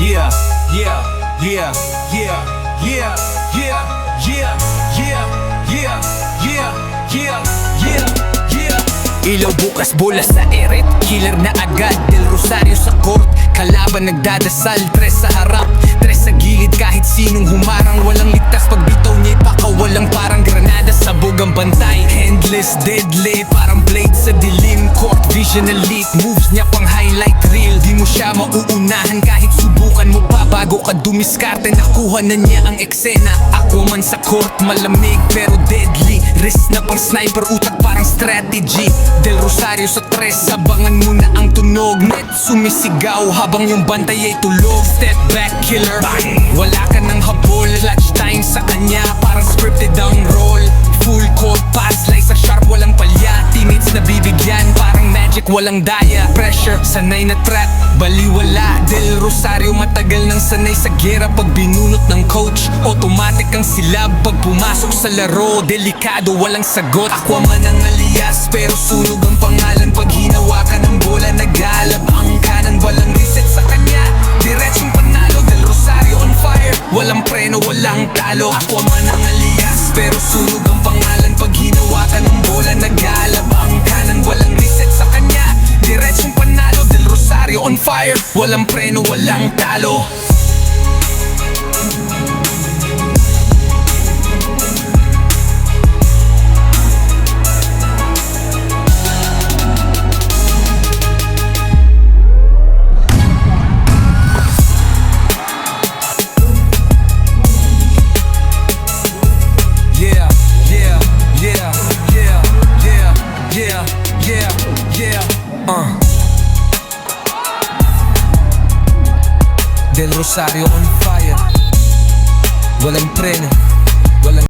Yeah, yeah, yeah, yeah, yeah, yeah, yeah, yeah, yeah, yeah, yeah, yeah, yeah. Ilaw bukas, bola sa eret, killer na agad. Del Rosario sa court, kalaban nagdadasal. Tres sa harap, tres sa gilid, kahit sinong humarang. Walang ligtas pag bitaw niya ipakawalang parang granada. Sabog ang bantay, endless, deadly, parang blade sa dilim. Court vision elite, moves niya pang highlight reel. Di mo siya mauunahan kahit subukan mo pa. Bago ka dumiskarte, nakuha na niya ang eksena. Ako man sa court, malamig pero deadly. Wrist na pang sniper, utak parang strategy. Del Rosario sa tres, abangan mo na ang tunog. Net sumisigaw habang yung bantay ay tulog. Step back killer, bang! Wala ka ng habol, clutch time sa kanya, parang scripted ang role. Full court pass, slice sa sharp, walang palya. Teammates na bibigyan, parang magic, walang daya. Pressure, sanay na trap, baliwala. Del Rosario matagal nang sanay sa gera. Pag binunot ng coach, automatic ang silab. Pag pumasok sa laro, delikado, walang sagot. Aquaman ang alias, pero sunog ang pangalan. Pag hinawakan ng bola, naghalab ang kanan. Walang reset sa kanya, diretsong panalo. Del Rosario on fire, walang preno, walang talo. Aquaman ang alias, pero sunog ang pangalan. Pag hinawakan ng bola, naghalab ang kanan. Walang reset sa kanya, diretsong panalo. Del Rosario on fire, walang preno, walang talo. Yeah, yeah, yeah, yeah, yeah, yeah, yeah, yeah. Del Rosario on fire, walang preno,